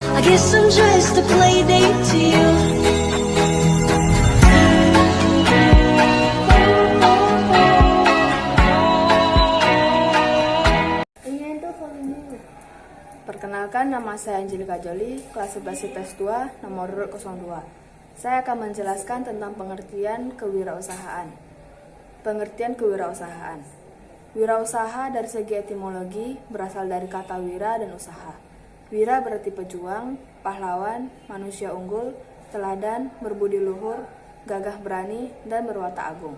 I guess I'm just a play date to you. Perkenalkan, nama saya Angelika Joli, kelas 11 IPS 2, nomor urut 02. Saya akan menjelaskan tentang pengertian kewirausahaan. Pengertian kewirausahaan. Wirausaha dari segi etimologi berasal dari kata wira dan usaha. Wira berarti pejuang, pahlawan, manusia unggul, teladan, berbudi luhur, gagah berani, dan berwatak agung.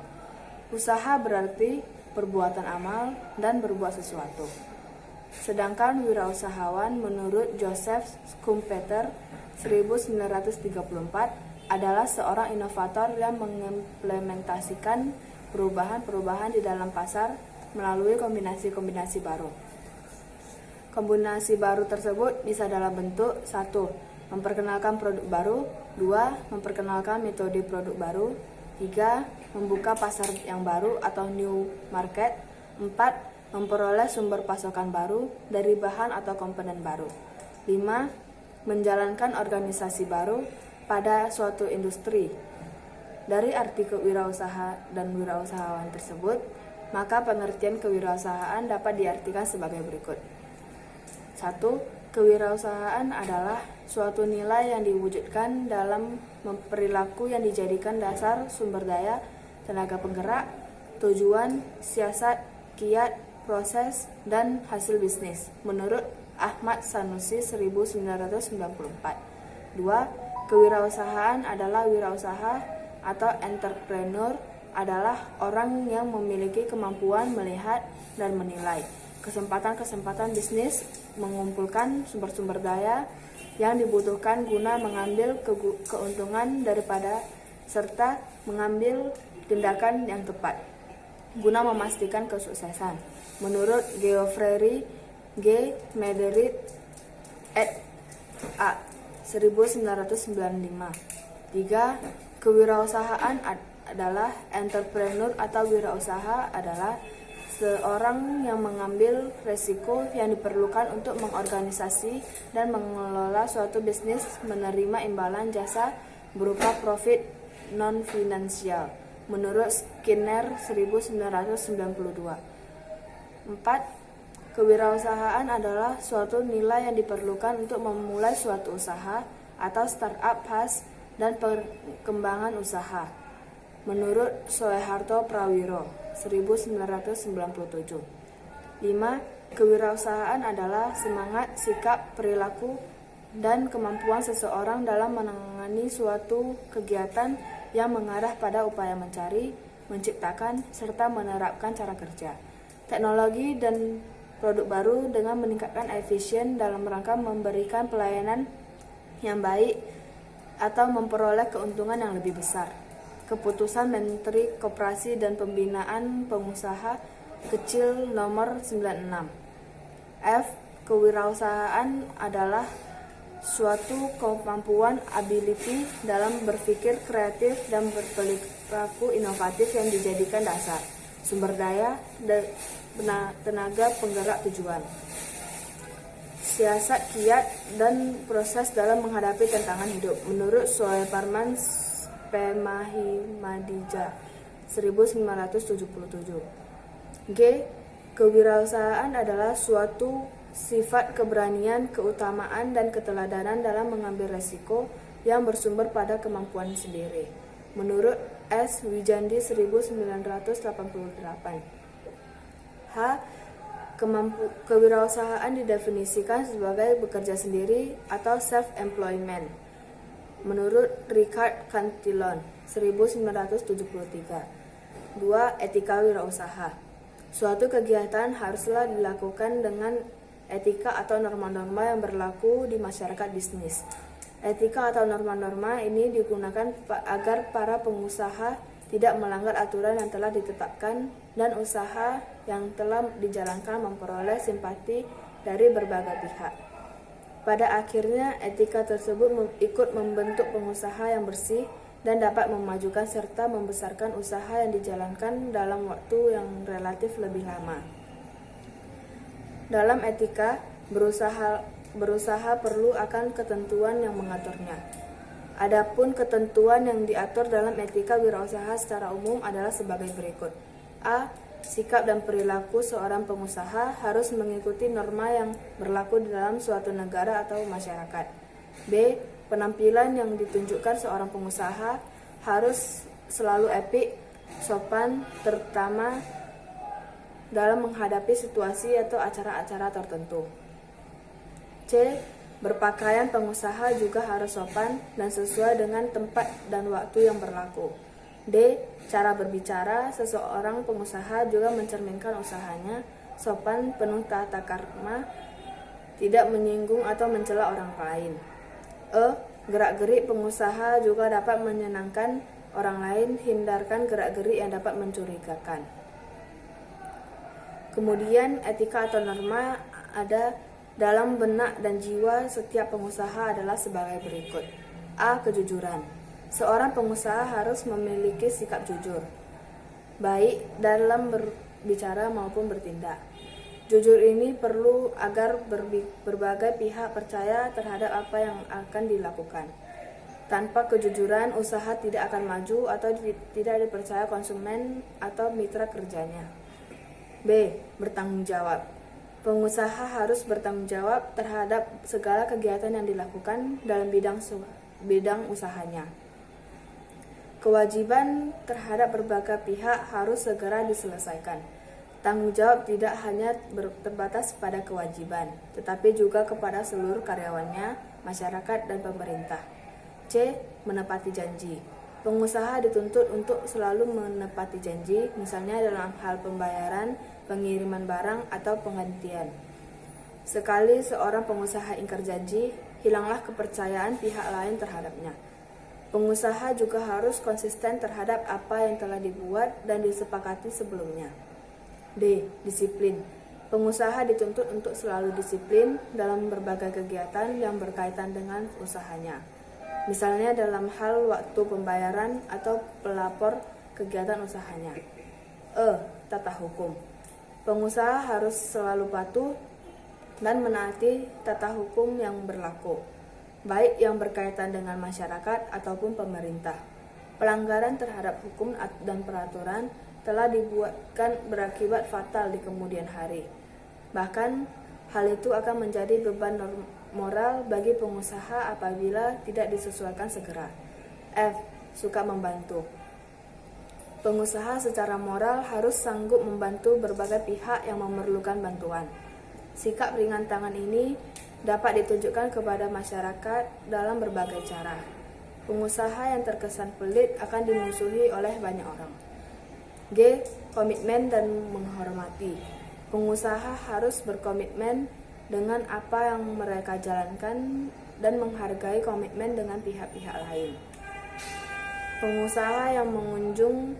Usaha berarti perbuatan amal dan berbuat sesuatu. Sedangkan wirausahawan menurut Joseph Schumpeter 1934 adalah seorang inovator yang mengimplementasikan perubahan-perubahan di dalam pasar melalui kombinasi-kombinasi baru. Kombinasi baru tersebut bisa dalam bentuk 1. Memperkenalkan produk baru, 2. Memperkenalkan metode produk baru, 3. Membuka pasar yang baru atau new market, 4. Memperoleh sumber pasokan baru dari bahan atau komponen baru. 5. Menjalankan organisasi baru pada suatu industri. Dari arti kewirausaha dan wirausahawan tersebut, maka pengertian kewirausahaan dapat diartikan sebagai berikut. 1. Kewirausahaan adalah suatu nilai yang diwujudkan dalam perilaku yang dijadikan dasar sumber daya, tenaga penggerak, tujuan, siasat, kiat, proses, dan hasil bisnis menurut Ahmad Sanusi 1994. 2. Kewirausahaan adalah wirausaha atau entrepreneur adalah orang yang memiliki kemampuan melihat dan menilai kesempatan-kesempatan bisnis, mengumpulkan sumber-sumber daya yang dibutuhkan guna mengambil keuntungan daripada serta mengambil tindakan yang tepat guna memastikan kesuksesan. Menurut Geoffrey G. Mederit et al. 1995. 3. Kewirausahaan adalah entrepreneur atau wirausaha adalah seorang yang mengambil resiko yang diperlukan untuk mengorganisasi dan mengelola suatu bisnis menerima imbalan jasa berupa profit non-finansial menurut Skinner 1992. 4. Kewirausahaan adalah suatu nilai yang diperlukan untuk memulai suatu usaha atau startup khas dan perkembangan usaha menurut Soeharto Prawiro 1997. 5. Kewirausahaan adalah semangat, sikap, perilaku, dan kemampuan seseorang dalam menangani suatu kegiatan yang mengarah pada upaya mencari, menciptakan, serta menerapkan cara kerja, teknologi, dan produk baru dengan meningkatkan efisien dalam rangka memberikan pelayanan yang baik atau memperoleh keuntungan yang lebih besar. Keputusan Menteri Koperasi dan Pembinaan Pengusaha Kecil Nomor 96. F. Kewirausahaan adalah suatu kemampuan ability dalam berpikir kreatif dan berperilaku inovatif yang dijadikan dasar sumber daya dan tenaga penggerak tujuan, siasat, kiat, dan proses dalam menghadapi tantangan hidup menurut Soeparman Pemahimadija 1977. G. Kewirausahaan adalah suatu sifat keberanian, keutamaan, dan keteladanan dalam mengambil resiko yang bersumber pada kemampuan sendiri menurut S. Wijandi 1988. H. Kewirausahaan didefinisikan sebagai bekerja sendiri atau self-employment menurut Richard Cantillon 1973. 2. Etika wirausaha. Suatu kegiatan haruslah dilakukan dengan etika atau norma-norma yang berlaku di masyarakat bisnis. Etika atau norma-norma ini digunakan agar para pengusaha tidak melanggar aturan yang telah ditetapkan dan usaha yang telah dijalankan memperoleh simpati dari berbagai pihak. Pada akhirnya, etika tersebut ikut membentuk pengusaha yang bersih dan dapat memajukan serta membesarkan usaha yang dijalankan dalam waktu yang relatif lebih lama. Dalam etika, berusaha berusaha perlu akan ketentuan yang mengaturnya. Adapun ketentuan yang diatur dalam etika wirausaha secara umum adalah sebagai berikut. A. Sikap dan perilaku seorang pengusaha harus mengikuti norma yang berlaku di dalam suatu negara atau masyarakat. B. Penampilan yang ditunjukkan seorang pengusaha harus selalu epik, sopan, terutama dalam menghadapi situasi atau acara-acara tertentu. C. Berpakaian pengusaha juga harus sopan dan sesuai dengan tempat dan waktu yang berlaku. D. Cara berbicara seseorang pengusaha juga mencerminkan usahanya sopan, penuh tata krama, tidak menyinggung atau mencela orang lain. E. Gerak-gerik pengusaha juga dapat menyenangkan orang lain, hindarkan gerak-gerik yang dapat mencurigakan. Kemudian etika atau norma ada dalam benak dan jiwa setiap pengusaha adalah sebagai berikut. A. Kejujuran. Seorang pengusaha harus memiliki sikap jujur, baik dalam berbicara maupun bertindak. Jujur ini perlu agar berbagai pihak percaya terhadap apa yang akan dilakukan. Tanpa kejujuran, usaha tidak akan maju atau tidak dipercaya konsumen atau mitra kerjanya. B. Bertanggung jawab. Pengusaha harus bertanggung jawab terhadap segala kegiatan yang dilakukan dalam bidang usahanya. Kewajiban terhadap berbagai pihak harus segera diselesaikan. Tanggung jawab tidak hanya terbatas pada kewajiban, tetapi juga kepada seluruh karyawannya, masyarakat, dan pemerintah. C. Menepati janji. Pengusaha dituntut untuk selalu menepati janji, misalnya dalam hal pembayaran, pengiriman barang, atau penggantian. Sekali seorang pengusaha ingkar janji, hilanglah kepercayaan pihak lain terhadapnya. Pengusaha juga harus konsisten terhadap apa yang telah dibuat dan disepakati sebelumnya. D. Disiplin. Pengusaha dituntut untuk selalu disiplin dalam berbagai kegiatan yang berkaitan dengan usahanya. Misalnya dalam hal waktu pembayaran atau pelapor kegiatan usahanya. E. Tata hukum. Pengusaha harus selalu patuh dan menaati tata hukum yang berlaku, baik yang berkaitan dengan masyarakat ataupun pemerintah. Pelanggaran terhadap hukum dan peraturan telah dibuatkan berakibat fatal di kemudian hari. Bahkan, hal itu akan menjadi beban moral bagi pengusaha apabila tidak disesuaikan segera. F. Suka membantu. Pengusaha secara moral harus sanggup membantu berbagai pihak yang memerlukan bantuan. Sikap ringan tangan ini dapat ditunjukkan kepada masyarakat dalam berbagai cara. Pengusaha yang terkesan pelit akan dimusuhi oleh banyak orang. G. Komitmen dan menghormati. Pengusaha harus berkomitmen dengan apa yang mereka jalankan dan menghargai komitmen dengan pihak-pihak lain. Pengusaha yang mengunjung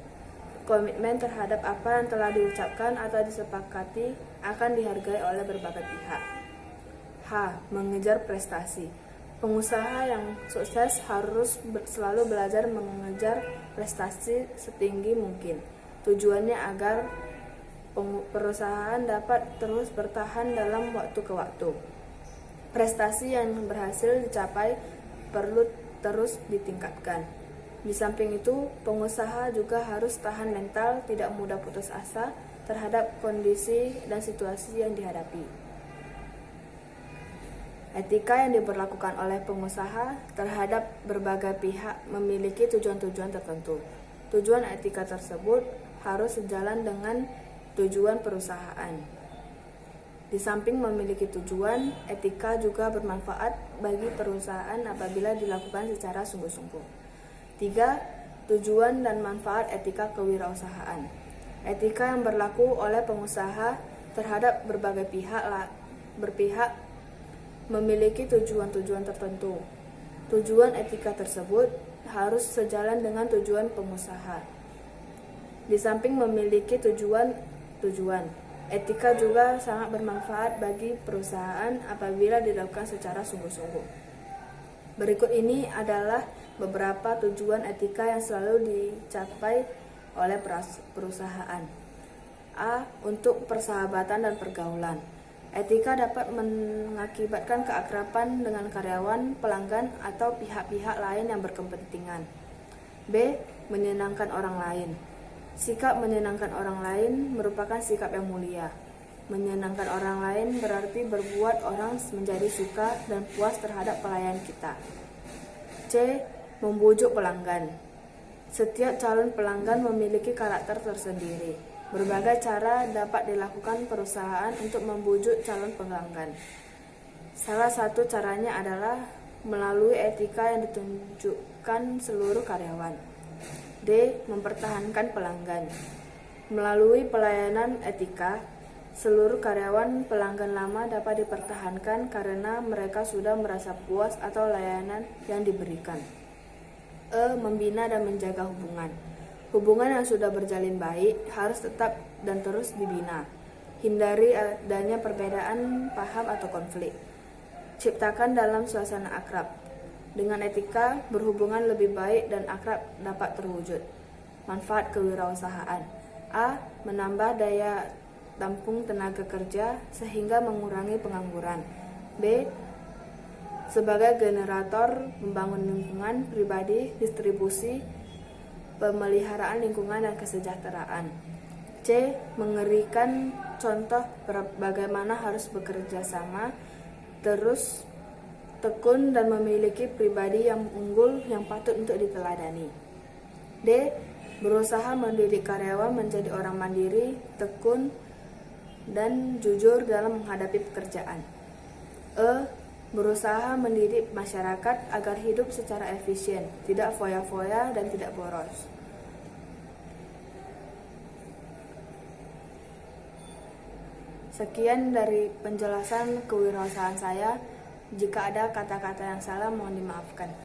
komitmen terhadap apa yang telah diucapkan atau disepakati akan dihargai oleh berbagai pihak. H. Mengejar prestasi. Pengusaha yang sukses harus selalu belajar mengejar prestasi setinggi mungkin. Tujuannya agar perusahaan dapat terus bertahan dalam waktu ke waktu. Prestasi yang berhasil dicapai perlu terus ditingkatkan. Di samping itu, pengusaha juga harus tahan mental, tidak mudah putus asa terhadap kondisi dan situasi yang dihadapi. Etika yang diberlakukan oleh pengusaha terhadap berbagai pihak memiliki tujuan-tujuan tertentu. Tujuan etika tersebut harus sejalan dengan tujuan perusahaan. Di samping memiliki tujuan, etika juga bermanfaat bagi perusahaan apabila dilakukan secara sungguh-sungguh. 3. Tujuan dan manfaat etika kewirausahaan. Etika yang berlaku oleh pengusaha terhadap berbagai berpihak memiliki tujuan-tujuan tertentu. Tujuan etika tersebut harus sejalan dengan tujuan pengusaha. Di samping memiliki tujuan, etika juga sangat bermanfaat bagi perusahaan apabila dilakukan secara sungguh-sungguh. Berikut ini adalah beberapa tujuan etika yang selalu dicapai oleh perusahaan. A. Untuk persahabatan dan pergaulan. Etika dapat mengakibatkan keakraban dengan karyawan, pelanggan, atau pihak-pihak lain yang berkepentingan. B. Menyenangkan orang lain. Sikap menyenangkan orang lain merupakan sikap yang mulia. Menyenangkan orang lain berarti berbuat orang menjadi suka dan puas terhadap pelayan kita. C. Membujuk pelanggan. Setiap calon pelanggan memiliki karakter tersendiri. Berbagai cara dapat dilakukan perusahaan untuk membujuk calon pelanggan. Salah satu caranya adalah melalui etika yang ditunjukkan seluruh karyawan. D. Mempertahankan pelanggan. Melalui pelayanan etika, seluruh karyawan pelanggan lama dapat dipertahankan karena mereka sudah merasa puas atau layanan yang diberikan. E. Membina dan menjaga hubungan. Hubungan yang sudah berjalin baik harus tetap dan terus dibina. Hindari adanya perbedaan paham atau konflik. Ciptakan dalam suasana akrab. Dengan etika, berhubungan lebih baik dan akrab dapat terwujud. Manfaat kewirausahaan. A. Menambah daya tampung tenaga kerja sehingga mengurangi pengangguran. B. Sebagai generator membangun lingkungan pribadi, distribusi, pemeliharaan lingkungan dan kesejahteraan. C. Memberikan contoh bagaimana harus bekerja sama, terus tekun dan memiliki pribadi yang unggul yang patut untuk diteladani. D. Berusaha mendidik karyawan menjadi orang mandiri, tekun, dan jujur dalam menghadapi pekerjaan. E. Berusaha mendidik masyarakat agar hidup secara efisien, tidak foya-foya dan tidak boros. Sekian dari penjelasan kewirausahaan saya. Jika ada kata-kata yang salah, mohon dimaafkan.